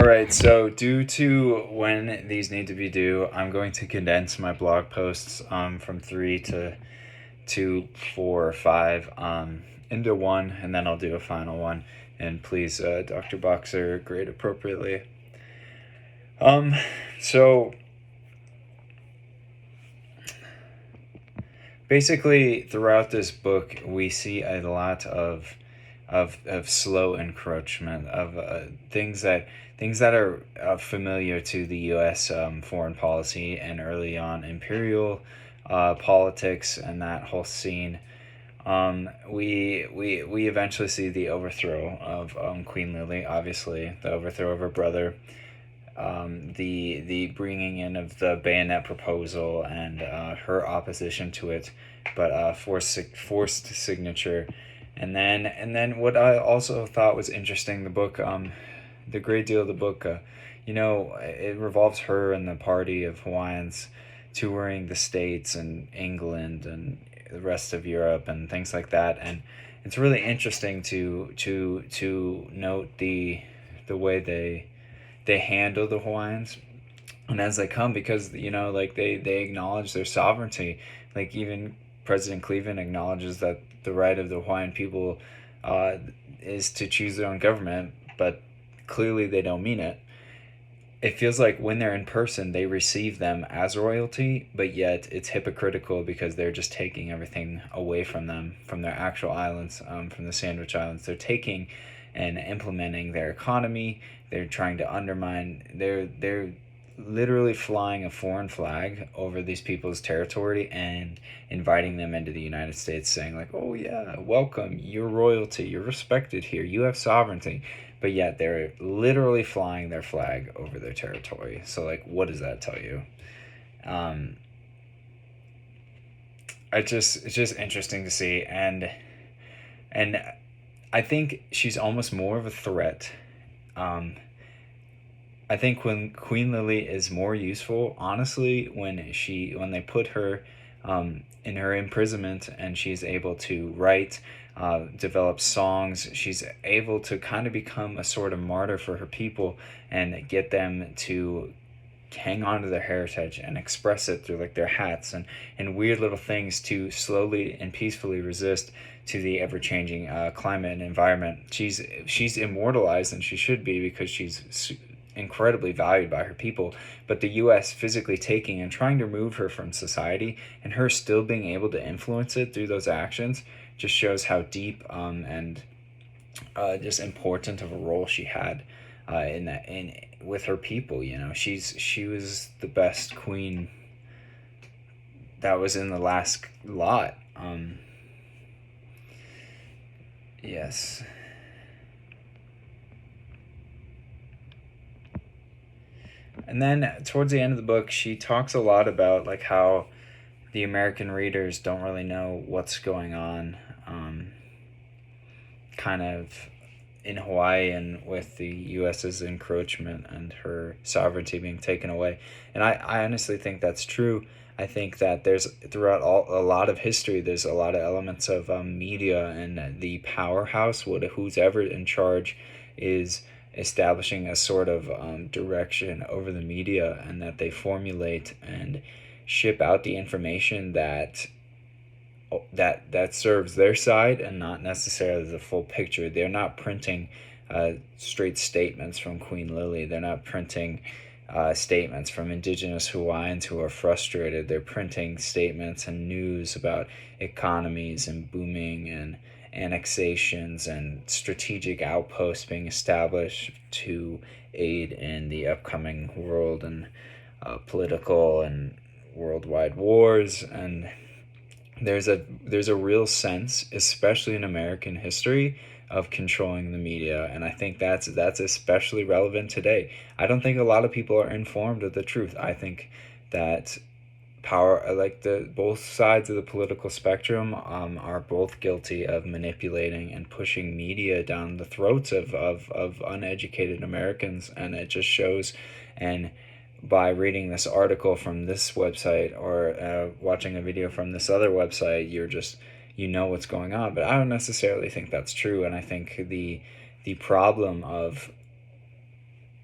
All right, so due to when these need to be due, I'm going to condense my blog posts from three to two, four, or five into one, and then I'll do a final one. And please, Dr. Boxer, grade appropriately. Um, so basically, throughout this book, we see a lot of slow encroachment of things that are familiar to the U.S. Foreign policy and early on imperial politics and that whole scene. We eventually see the overthrow of Queen Lily, obviously the overthrow of her brother, the bringing in of the bayonet proposal and her opposition to it, but forced signature, and then what I also thought was interesting, the book, the great deal of the book, it revolves her and the party of Hawaiians touring the States and England and the rest of Europe and things like that, and it's really interesting to note the way they handle the Hawaiians and as they come, because like they acknowledge their sovereignty. Like even President Cleveland acknowledges that the right of the Hawaiian people uh, is to choose their own government, but clearly they don't mean it. It feels like when they're in person, they receive them as royalty, but yet it's hypocritical because they're just taking everything away from them, from their actual islands, from the Sandwich Islands. They're taking and implementing their economy. They're trying to undermine. They're literally flying a foreign flag over these people's territory and inviting them into the United States, saying like, "Oh yeah, welcome. You're royalty. You're respected here. You have sovereignty." But yet they're literally flying their flag over their territory. So like, what does that tell you? Um, it's just interesting to see, and I think she's almost more of a threat. Um, I think when Queen Lily is more useful, honestly, when they put her in her imprisonment and she's able to write, develop songs, she's able to kind of become a sort of martyr for her people and get them to hang on to their heritage and express it through like their hats and weird little things to slowly and peacefully resist to the ever-changing climate and environment. She's immortalized, and she should be, because she's incredibly valued by her people, but the US physically taking and trying to remove her from society, and her still being able to influence it through those actions, just shows how deep and just important of a role she had in that, in with her people. She was the best queen that was in the last lot. Yes. And then towards the end of the book, she talks a lot about like how the American readers don't really know what's going on, kind of in Hawaii, and with the U.S.'s encroachment and her sovereignty being taken away. And I honestly think that's true. I think that there's throughout a lot of history, there's a lot of elements of media and the powerhouse, who's ever in charge, is establishing a sort of direction over the media, and that they formulate and ship out the information that serves their side and not necessarily the full picture. They're not printing straight statements from Queen Lily. They're not printing statements from Indigenous Hawaiians who are frustrated. They're printing statements and news about economies and booming and annexations and strategic outposts being established to aid in the upcoming world and political and worldwide wars. And there's a real sense, especially in American history, of controlling the media, and I think that's especially relevant today. I don't think a lot of people are informed of the truth. I think that power, like the both sides of the political spectrum, are both guilty of manipulating and pushing media down the throats of uneducated Americans, and it just shows. And by reading this article from this website, or watching a video from this other website, you know what's going on. But I don't necessarily think that's true, and I think the problem of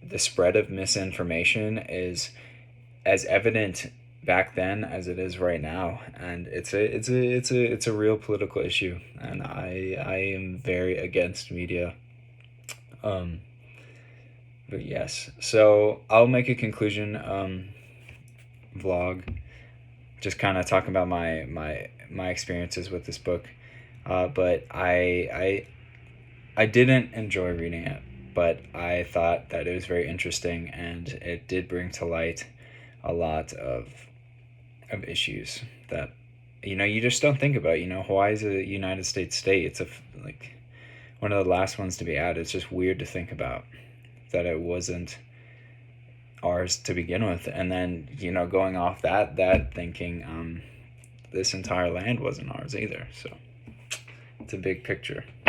the spread of misinformation is as evident back then as it is right now, and it's a real political issue, and I am very against media. Um, but yes, so I'll make a conclusion vlog, just kind of talking about my experiences with this book. But I didn't enjoy reading it, but I thought that it was very interesting, and it did bring to light a lot of issues that you just don't think about. Hawaii is a United States state. It's like one of the last ones to be added. It's just weird to think about that it wasn't ours to begin with, and then going off that thinking this entire land wasn't ours either. So it's a big picture.